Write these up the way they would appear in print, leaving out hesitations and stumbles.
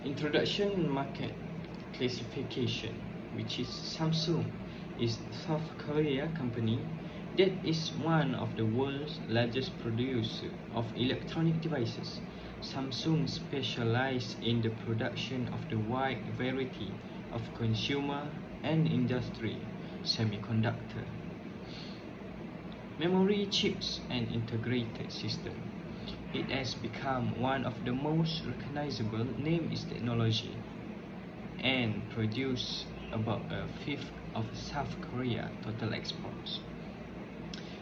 Introduction market classification, which is Samsung, is South Korea company that is one of the world's largest producer of electronic devices. Samsung specializes in the production of the wide variety of consumer and industry semiconductor, memory chips and integrated system. It has become one of the most recognizable names in technology and produce about a fifth of South Korea total exports.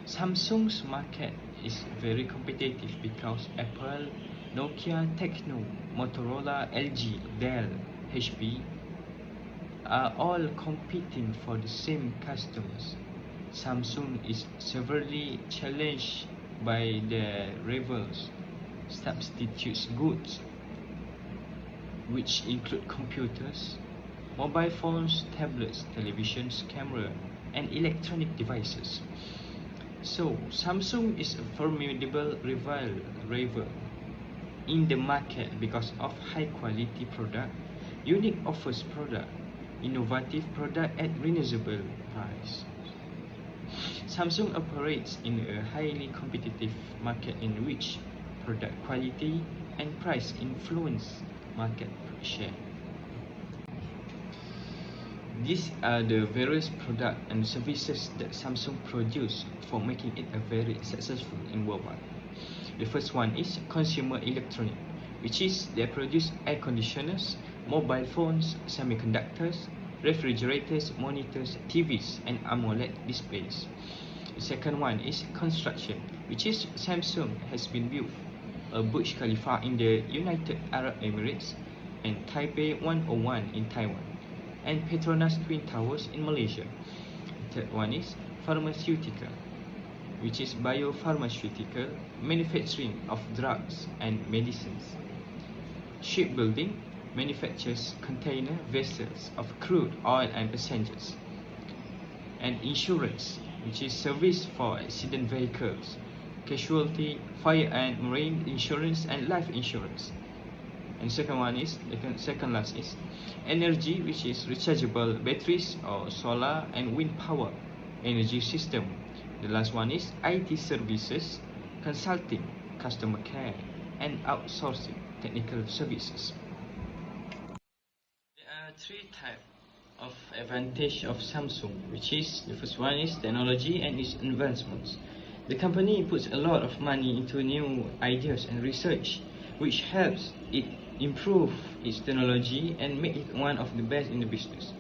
Samsung's market is very competitive because Apple, Nokia, Techno, Motorola, LG, Dell, HP are all competing for the same customers. Samsung is severely challenged by the rivals substitutes goods, which include computers, mobile phones, tablets, televisions, camera, and electronic devices. So, Samsung is a formidable rival in the market because of high quality product, unique offers product, innovative product at reasonable price. Samsung operates in a highly competitive market in which product quality and price influence market share. These are the various products and services that Samsung produce for making it a very successful in worldwide. The first one is consumer electronic, which is they produce air conditioners, mobile phones, semiconductors, refrigerators, monitors, TVs, and AMOLED displays. The second one is construction, which is Samsung has been built a Burj Khalifa in the United Arab Emirates and Taipei 101 in Taiwan and Petronas Twin Towers in Malaysia. The third one is pharmaceutical, which is biopharmaceutical manufacturing of drugs and medicines. Shipbuilding manufactures container vessels of crude oil and passengers. And insurance, which is service for accident vehicles, casualty, fire and marine insurance, and life insurance. And second last is energy, which is rechargeable batteries or solar and wind power energy system. The last one is IT services, consulting, customer care, and outsourcing technical services. There are three types of advantage of Samsung, which is the first one is technology and its advancements. The company puts a lot of money into new ideas and research, which helps it improve its technology and make it one of the best in the business.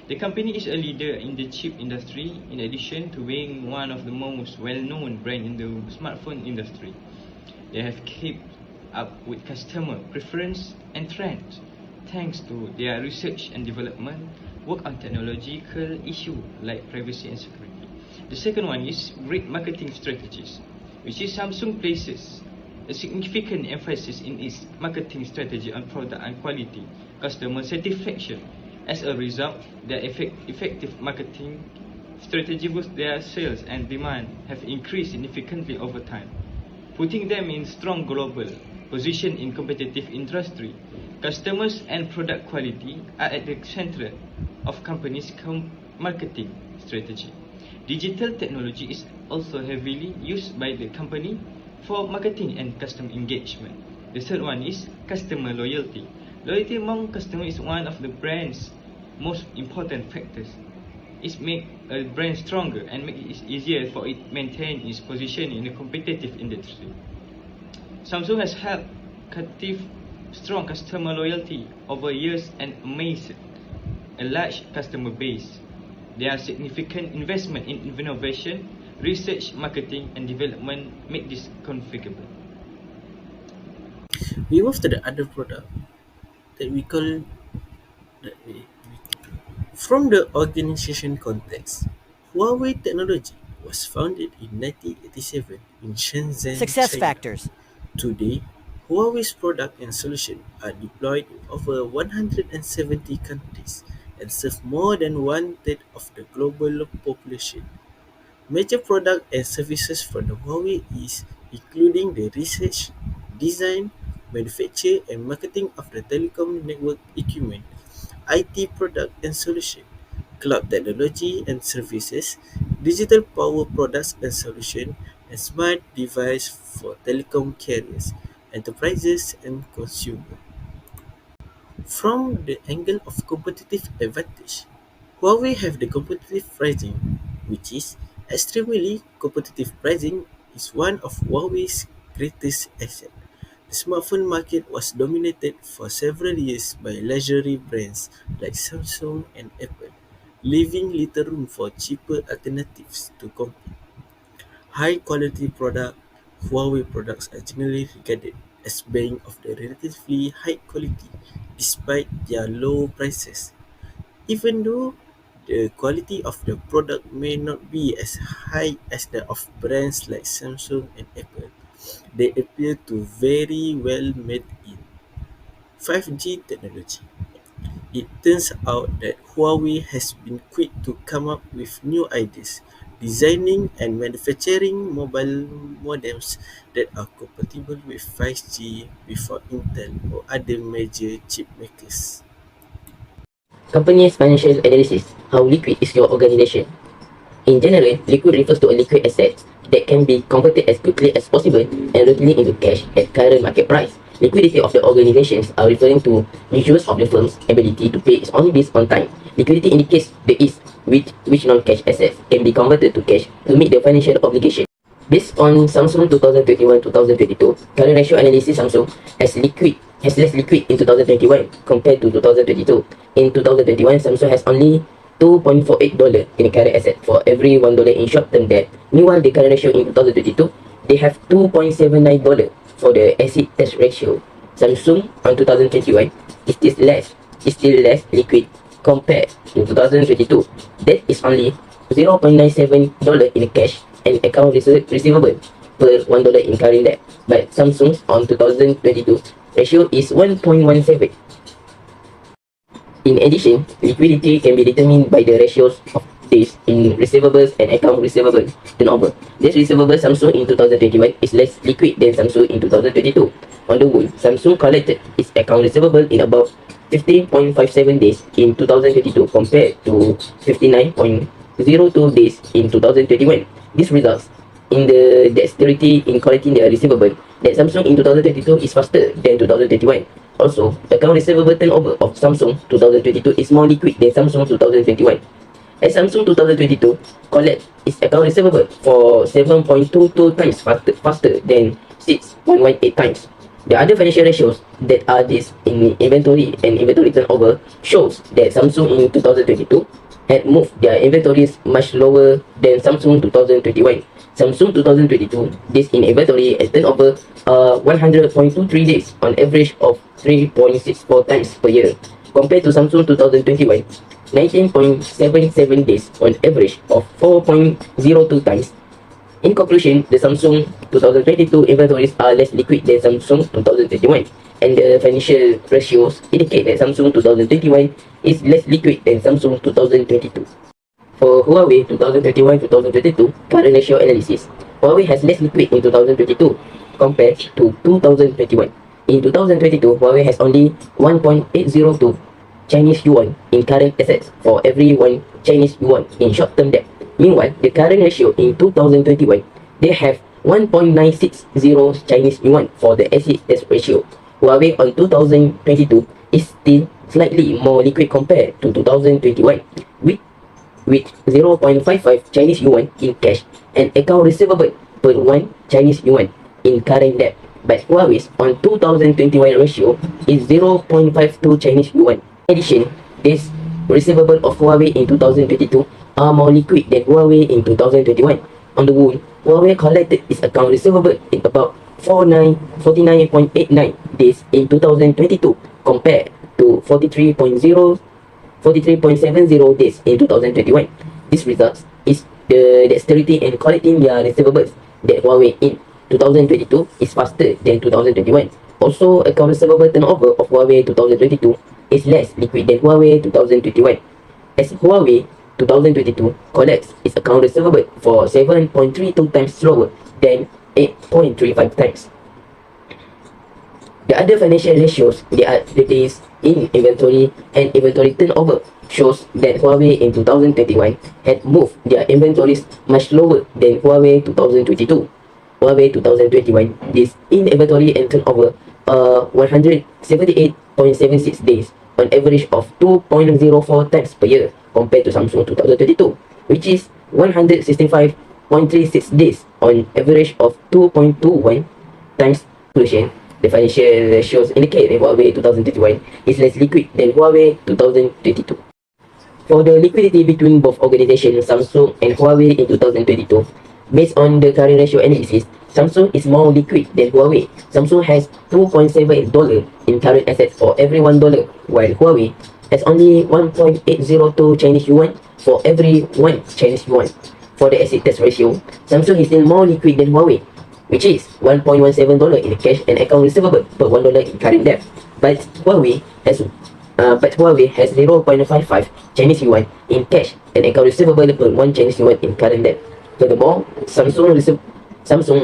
The company is a leader in the chip industry in addition to being one of the most well-known brand in the smartphone industry. They have kept up with customer preference and trends thanks to their research and development work on technological issues like privacy and security. The second one is great marketing strategies, which is Samsung places a significant emphasis in its marketing strategy on product and quality, customer satisfaction. As a result, their effective marketing strategy boosts their sales and demand have increased significantly over time, putting them in strong global position in competitive industry. Customers and product quality are at the center of companies' marketing strategy. Digital technology is also heavily used by the company for marketing and customer engagement. The third one is customer loyalty. Loyalty among customers is one of the brand's most important factors. It makes a brand stronger and makes it easier for it to maintain its position in a competitive industry. Samsung has helped cultivate strong customer loyalty over years and amassed a large customer base. There are significant investment in innovation, research, marketing, and development make this configurable. We move to the other product that we call that way. From the organization context, Huawei Technology was founded in 1987 in Shenzhen, Success China. factors. Today, Huawei's products and solutions are deployed in over 170 countries and serve more than one-third of the global population. Major products and services from the Huawei is including the research, design, manufacture and marketing of the telecom network equipment, IT product and solution, cloud technology and services, digital power products and solution, and smart device for telecom carriers, enterprises and consumer. From the angle of competitive advantage, Huawei have the competitive pricing, which is extremely competitive pricing is one of Huawei's greatest assets. The smartphone market was dominated for several years by luxury brands like Samsung and Apple, leaving little room for cheaper alternatives to compete. High quality product Huawei products are generally regarded as being of the relatively high quality despite their low prices. Even though the quality of the product may not be as high as that of brands like Samsung and Apple, they appear to very well made in 5G technology. It turns out that Huawei has been quick to come up with new ideas, designing and manufacturing mobile modems that are compatible with 5G before Intel or other major chip makers. Company's financial analysis. How liquid is your organization? In general, liquid refers to a liquid asset that can be converted as quickly as possible and routinely into cash at current market price. Liquidity of the organizations are referring to measures of the firm's ability to pay its own bills on time. Liquidity indicates the ease with which non-cash assets can be converted to cash to meet the financial obligation. Based on Samsung 2021-2022 current ratio analysis, Samsung has less liquid in 2021 compared to 2022. In 2021, Samsung has only $2.48 in current asset for every $1 in short-term debt. Meanwhile, the current ratio in 2022, they have $2.79 for the asset test ratio. Samsung on 2021 is still less liquid compared to 2022. That is only $0.97 in cash and account receivable per $1 in current debt. But Samsung's on 2022 ratio is 1.17. In addition, liquidity can be determined by the ratios of days in receivables and account receivable turnover. This receivable Samsung in 2021 is less liquid than Samsung in 2022. On the whole, Samsung collected its account receivable in about 15.57 days in 2022 compared to 59.02 days in 2021. This results in the dexterity in collecting their receivable that Samsung in 2022 is faster than 2021. Also, account receivable turnover of Samsung 2022 is more liquid than Samsung 2021. As Samsung 2022 collect its account receivable for 7.22 times faster than 6.18 times. The other financial ratios that are this in inventory and inventory turnover shows that Samsung in 2022 had moved their inventories much lower than Samsung 2021. Samsung 2022 days in inventory and turnover 100.23 days on average of 3.64 times per year compared to Samsung 2021 19.77 days on average of 4.02 times. In conclusion, the Samsung 2022 inventories are less liquid than Samsung 2021, and the financial ratios indicate that Samsung 2021 is less liquid than Samsung 2022. For Huawei 2021-2022 current ratio analysis, Huawei has less liquid in 2022 compared to 2021. In 2022, Huawei has only 1.802 Chinese yuan in current assets for every 1 Chinese yuan in short-term debt. Meanwhile, the current ratio in 2021, they have 1.960 Chinese yuan for the asset test ratio. Huawei on 2022 is still slightly more liquid compared to 2021 with 0.55 Chinese yuan in cash and account receivable per 1 Chinese yuan in current debt. But Huawei's on 2021 ratio is 0.52 Chinese yuan. In addition, this receivable of Huawei in 2022 are more liquid than Huawei in 2021. On the whole, Huawei collected its account receivable in about 49.89 days in 2022 compared to 43.70 days in 2021. This results is the dexterity and quality in their receivables that Huawei in 2022 is faster than 2021. Also, account receivable turnover of Huawei 2022 is less liquid than Huawei 2021. As Huawei 2022 collects its account receivable for 7.32 times slower than 8.35 times. The other financial ratios, they are the days in inventory and inventory turnover, shows that Huawei in 2021 had moved their inventories much lower than Huawei 2022. Huawei 2021, this in inventory and turnover 178.76 days on average of 2.04 times per year compared to Samsung 2022, which is 165.36 days on average of 2.21 times per. The financial ratios indicate that Huawei 2021 is less liquid than Huawei 2022. For the liquidity between both organizations, Samsung and Huawei in 2022, based on the current ratio analysis, Samsung is more liquid than Huawei. Samsung has $2.7 in current assets for every $1, while Huawei has only 1.802 Chinese yuan for every 1 Chinese yuan. For the asset test ratio, Samsung is still more liquid than Huawei, which is $1.17 in cash and account receivable per $1 in current debt. But Huawei has 0.55 Chinese yuan in cash and account receivable per 1 Chinese yuan in current debt. Furthermore, Samsung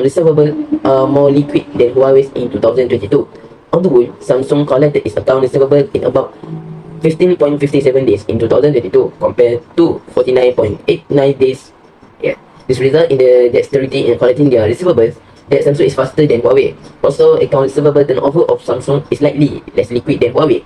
receivable are more liquid than Huawei's in 2022. On the whole, Samsung collected its account receivable in about 15.57 days in 2022 compared to 49.89 days. This result in the dexterity in collecting their receivables that Samsung is faster than Huawei. Also, account receivable turnover of Samsung is slightly less liquid than Huawei,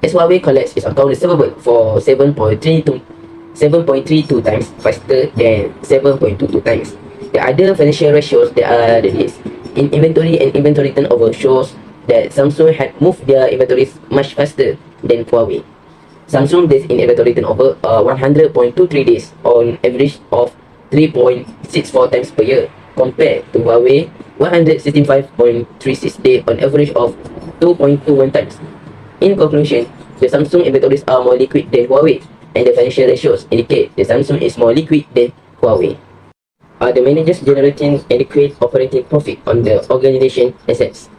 as Huawei collects its account receivable for 7.32 times faster than 7.22 times. The other financial ratios that are the list in inventory and inventory turnover shows that Samsung had moved their inventories much faster than Huawei. Samsung days in inventory turnover are 100.23 days on average of 3.64 times per year compared to Huawei 165.36 days on average of 2.21 times. In conclusion, the Samsung inventories are more liquid than Huawei, and the financial ratios indicate the Samsung is more liquid than Huawei. Are the managers generating adequate operating profit on the organization assets?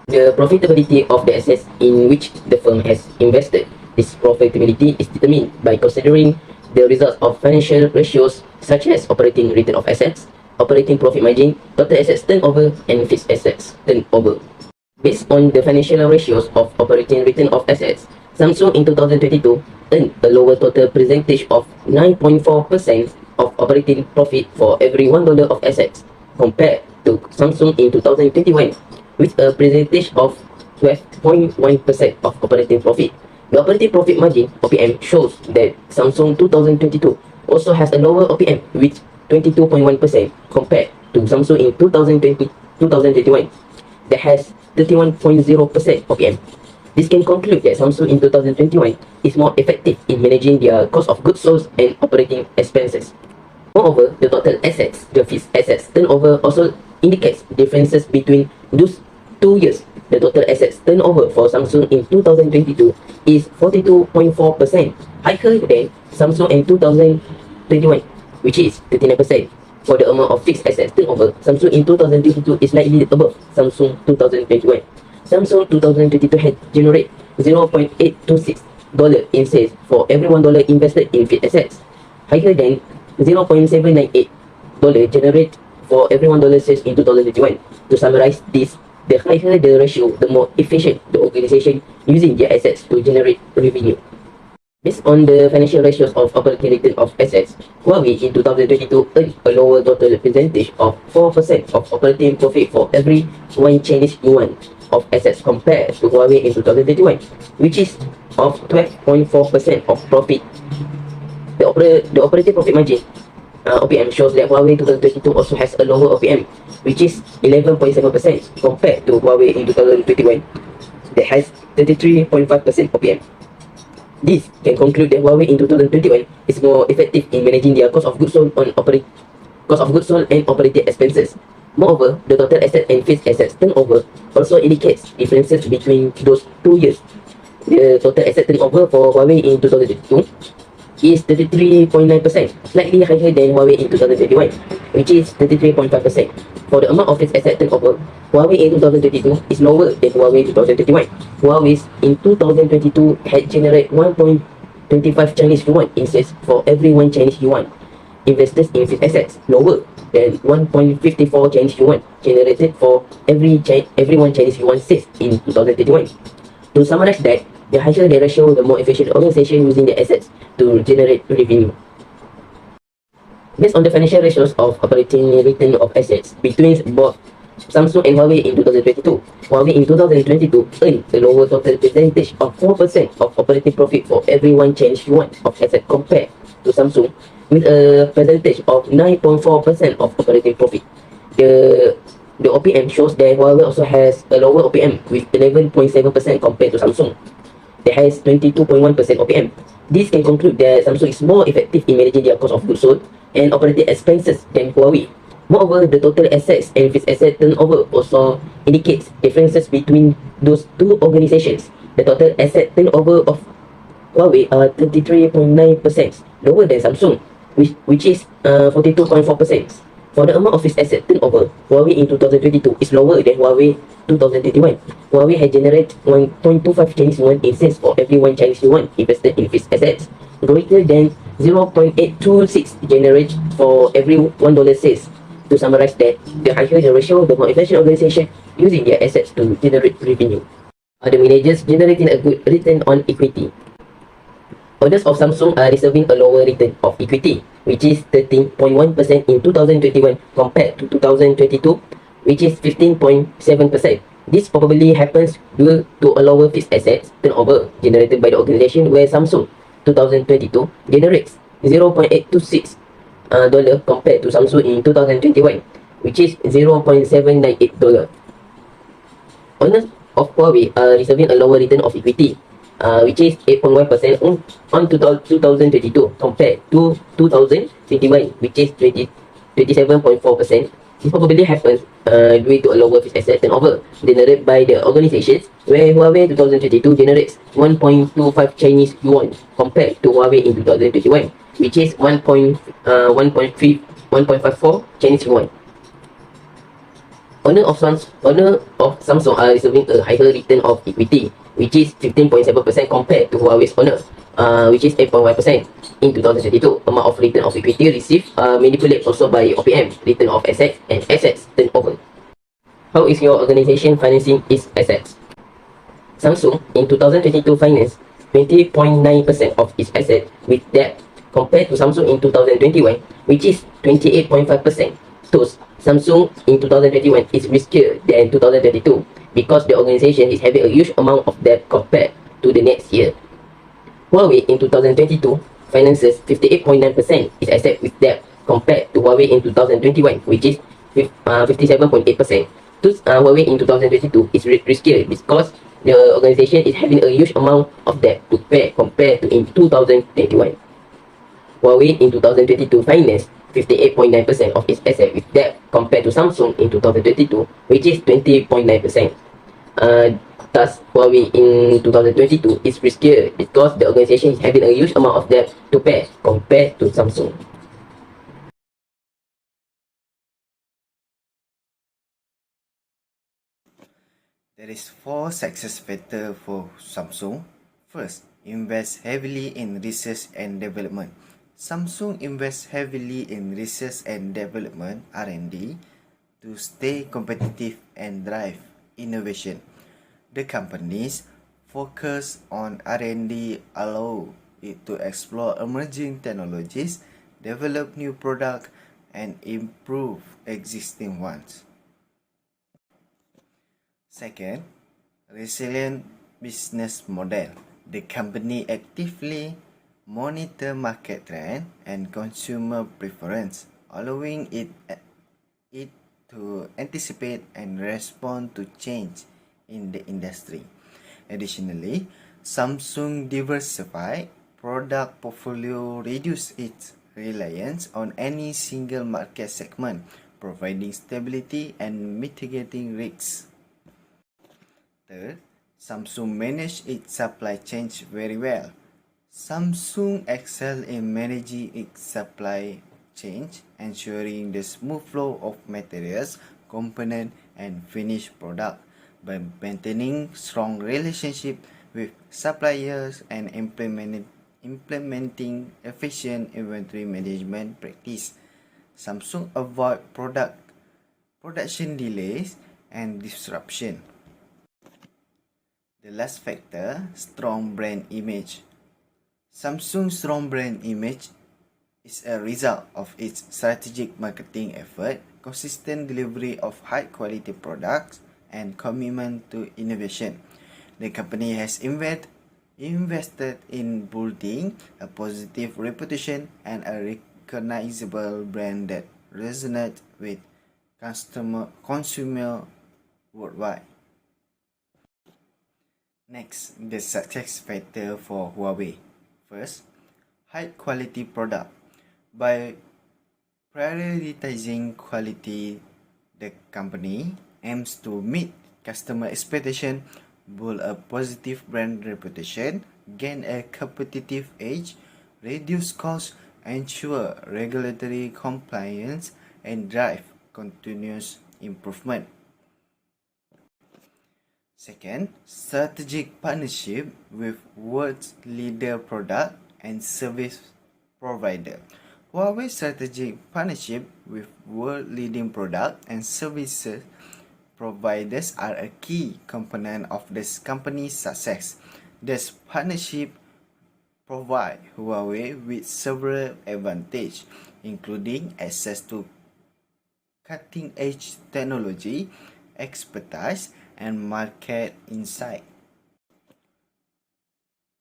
The profitability of the assets in which the firm has invested. This profitability is determined by considering the results of financial ratios such as operating return of assets, operating profit margin, total assets turnover, and fixed assets turnover. Based on the financial ratios of operating return of assets, Samsung in 2022 earned a lower total percentage of 9.4% of operating profit for every $1 of assets compared to Samsung in 2021 with a percentage of 12.1% of operating profit. The operating profit margin (OPM) shows that Samsung 2022 also has a lower OPM with 22.1% compared to Samsung in 2021 that has 31.0% OPM. This can conclude that Samsung in 2021 is more effective in managing their cost of goods sold and operating expenses. Moreover, the total assets, the fixed assets turnover also indicates differences between those 2 years. The total assets turnover for Samsung in 2022 is 42.4%, higher than Samsung in 2021, which is 39%. For the amount of fixed assets turnover, Samsung in 2022 is slightly above Samsung 2021. Samsung 2022 had generated $0.826 in sales for every $1 invested in fixed assets, higher than $0.798 generated for every $1 sales in 2021. To summarize this, the higher the ratio, the more efficient the organization using their assets to generate revenue. Based on the financial ratios of operating return of assets, Huawei in 2022 earned a lower total percentage of 4% of operating profit for every 1 Chinese yuan of assets compared to Huawei in 2021, which is of 12.4% of profit. The operating profit margin OPM shows that Huawei 2022 also has a lower OPM, which is 11.7% compared to Huawei in 2021 that has 33.5% OPM. This can conclude that Huawei in 2021 is more effective in managing their cost of goods sold and operating expenses. Moreover, the total asset and fixed assets turnover also indicates differences between those 2 years. The total asset turnover for Huawei in 2022 is 33.9%, slightly higher than Huawei in 2021, which is 33.5%. For the amount of its asset turnover, Huawei in 2022 is lower than Huawei in 2021. Huawei in 2022 had generated 1.25 Chinese yuan in sales for every 1 Chinese yuan investors in its assets, lower than 1.54 Chinese yuan generated for every one Chinese yuan seized in 2021. To summarize that, the higher the ratio, the more efficient organization using the assets to generate revenue. Based on the financial ratios of operating return of assets between both Samsung and Huawei in 2022, Huawei in 2022 earned a lower total percentage of 4% of operating profit for every one Chinese yuan of asset compared to Samsung with a percentage of 9.4% of operating profit. The the OPM shows that Huawei also has a lower OPM with 11.7% compared to Samsung that has 22.1% OPM. This can conclude that Samsung is more effective in managing their cost of goods sold and operating expenses than Huawei. Moreover, the total assets and fixed asset turnover also indicates differences between those two organizations. The total asset turnover of Huawei are 33.9%, lower than Samsung, which is 42.4%. For the amount of its asset turnover, Huawei in 2022 is lower than Huawei 2021. Huawei has generated 1.25 Chinese yuan in sales for every 1 Chinese yuan invested in its assets, greater than 0.826 generated for every $1 sales. To summarize that, the higher the ratio, the more efficient organization using their assets to generate revenue. Other managers generating a good return on equity. Owners of Samsung are receiving a lower return of equity, which is 13.1% in 2021 compared to 2022, which is 15.7%. This probably happens due to a lower fixed assets turnover generated by the organization, where Samsung 2022 generates 0.826 dollar compared to Samsung in 2021, which is 0.798 dollar. Owners of Huawei are receiving a lower return of equity, which is 8.1% on 2022 compared to 2021, which is 27.4%. This probably happens due to a lower fixed asset turnover generated by the organizations, where Huawei 2022 generates 1.25 Chinese yuan compared to Huawei in 2021, which is 1.54 Chinese yuan. Owner of Samsung are receiving a higher return of equity, which is 15.7% compared to Huawei's owner, which is 8.1% in 2022. Amount of return of equity received manipulated also by OPM, return of assets and assets turnover. How is your organization financing its assets? Samsung in 2022 financed 20.9% of its assets with debt compared to Samsung in 2021, which is 28.5%. Thus, Samsung in 2021 is riskier than 2022 because the organization is having a huge amount of debt compared to the next year. Huawei in 2022 finances 58.9% its asset with debt compared to Huawei in 2021, which is 57.8%. Thus, Huawei in 2022 is riskier because the organization is having a huge amount of debt to pay compared to in 2021. Huawei in 2022 financed 58.9% of its asset with debt compared to Samsung in 2022, which is 20.9%. Thus, Huawei in 2022 is riskier because the organization is having a huge amount of debt to pay compared to Samsung. There is 4 success factors for Samsung. First, invest heavily in research and development. Samsung invests heavily in research and development (R&D) to stay competitive and drive innovation. The company's focus on R&D allows it to explore emerging technologies, develop new products, and improve existing ones. Second, resilient business model. The company actively monitor market trend and consumer preference, allowing it to anticipate and respond to change in the industry. Additionally, Samsung diversified product portfolio reduced its reliance on any single market segment, providing stability and mitigating risks. Third, Samsung managed its supply chain very well. Samsung excels in managing its supply chain, ensuring the smooth flow of materials, components, and finished product by maintaining strong relationship with suppliers and implementing efficient inventory management practice. Samsung avoid production delays and disruption. The last factor, strong brand image. Samsung's strong brand image is a result of its strategic marketing effort, consistent delivery of high-quality products, and commitment to innovation. The company has invested in building a positive reputation and a recognizable brand that resonates with consumer worldwide. Next, the success factor for Huawei. First, high quality product. By prioritizing quality, the company aims to meet customer expectation, build a positive brand reputation, gain a competitive edge, reduce costs, ensure regulatory compliance, and drive continuous improvement. Second, strategic partnership with world's leader product and service provider. Huawei's strategic partnership with world-leading product and services providers are a key component of this company's success. This partnership provide Huawei with several advantages, including access to cutting-edge technology, expertise, and market insight.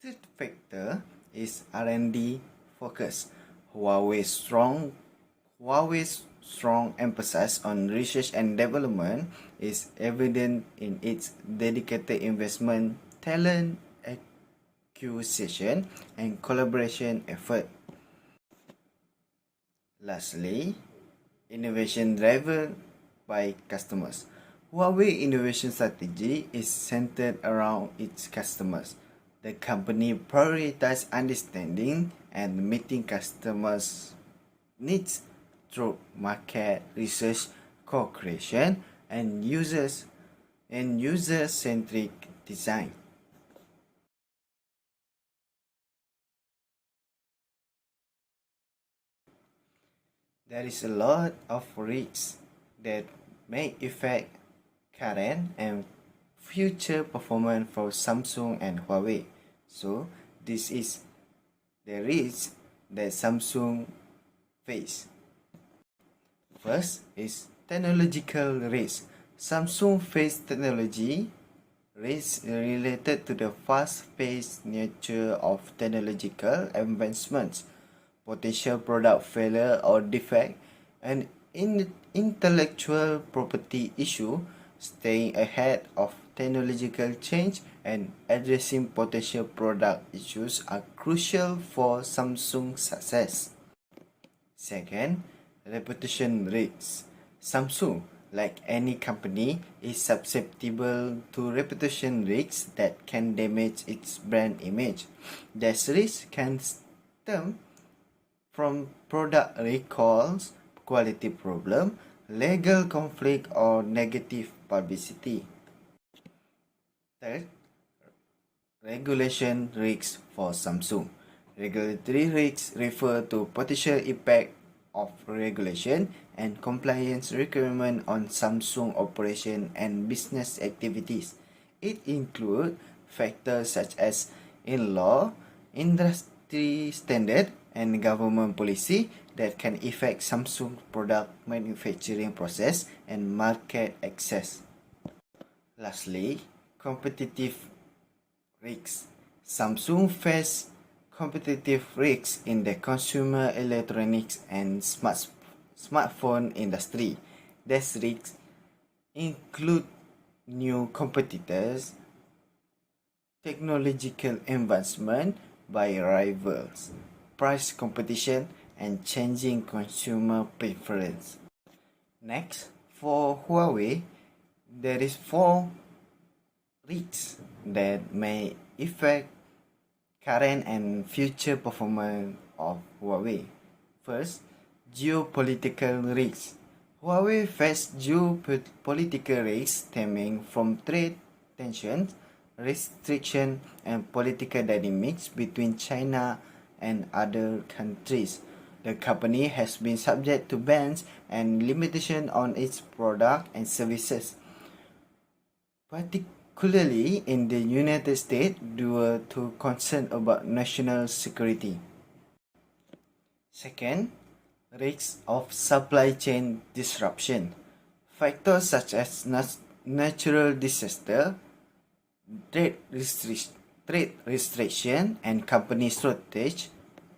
Third factor is R&D focus. Huawei's strong emphasis on research and development is evident in its dedicated investment, talent acquisition, and collaboration effort. Lastly, innovation driven by customers. Huawei innovation strategy is centered around its customers. The company prioritizes understanding and meeting customers' needs through market research, co-creation, and user-centric design. There is a lot of risks that may affect current and future performance for Samsung and Huawei. So this is the risk that Samsung face. First is technological risk. Samsung face technology risk related to the fast-paced nature of technological advancements, potential product failure or defect, and intellectual property issue. Staying ahead of technological change and addressing potential product issues are crucial for Samsung's success. Second, reputation risks. Samsung, like any company, is susceptible to reputation risks that can damage its brand image. These risks can stem from product recalls, quality problem, legal conflict, or negative publicity. Third, regulation risks for Samsung. Regulatory risks refer to potential impact of regulation and compliance requirement on Samsung operation and business activities. It includes factors such as in-law, industry standard, and government policy that can affect Samsung product manufacturing process and market access. Lastly, competitive risks. Samsung face competitive risks in the consumer electronics and smartphone industry. These risks include new competitors, technological advancement by rivals, price competition, and changing consumer preference. Next, for Huawei, there is 4 risks that may affect current and future performance of Huawei. First, geopolitical risks. Huawei faces geopolitical risks stemming from trade tensions, restriction, and political dynamics between China and other countries. The company has been subject to bans and limitations on its product and services, particularly in the United States due to concern about national security. Second, risks of supply chain disruption. Factors such as natural disaster, trade restriction, and company shortage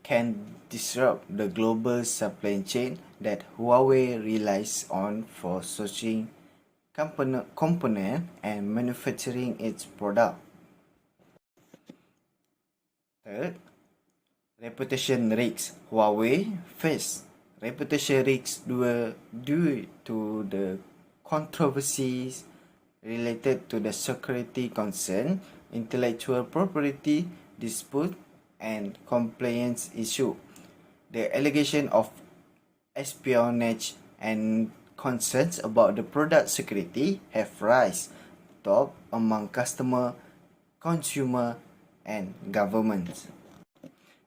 can disrupt the global supply chain that Huawei relies on for sourcing component and manufacturing its product. Third, reputation risks. Huawei faced reputation risks due to the controversies related to the security concern, intellectual property dispute, and compliance issue. The allegation of espionage and concerns about the product security have risen top among customer, consumer, and governments.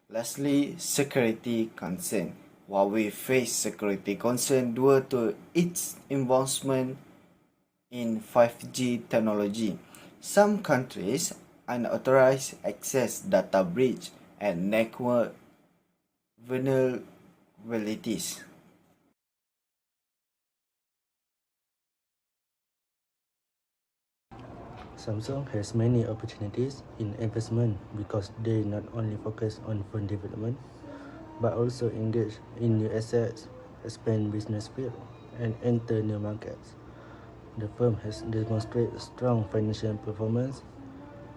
Lastly, security concern. Huawei faced security concern due to its involvement in 5G technology. Some countries unauthorized access, data breach, and network vulnerabilities. Samsung has many opportunities in investment because they not only focus on phone development, but also engage in new assets, expand business field, and enter new markets. The firm has demonstrated strong financial performance,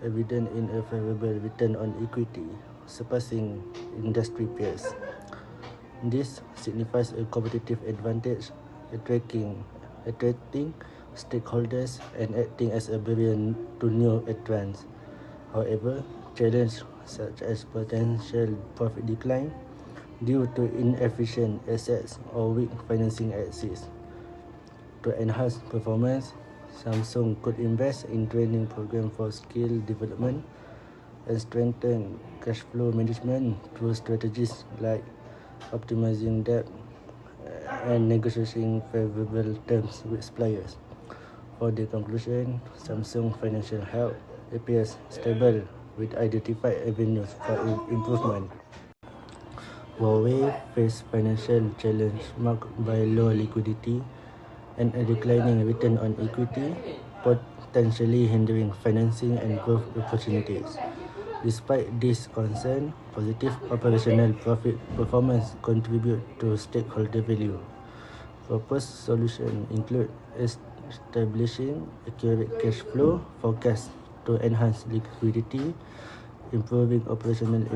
evident in a favorable return on equity, surpassing industry peers. This signifies a competitive advantage, attracting stakeholders and acting as a barrier to new entrants. However, challenges such as potential profit decline due to inefficient assets or weak financing exist. To enhance performance, Samsung could invest in training programs for skill development and strengthen cash flow management through strategies like optimizing debt and negotiating favorable terms with suppliers. For the conclusion, Samsung financial health appears stable with identified avenues for improvement. Huawei faced financial challenge marked by low liquidity and a declining return on equity, potentially hindering financing and growth opportunities. Despite this concern, positive operational profit performance contribute to stakeholder value. Proposed solutions include establishing accurate cash flow forecasts to enhance liquidity, improving operational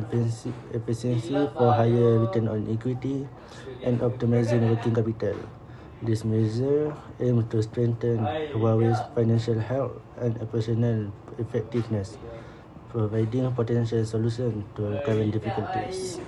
efficiency for higher return on equity, and optimizing working capital. This measure aims to strengthen Huawei's financial health and operational effectiveness, providing potential solutions to current difficulties.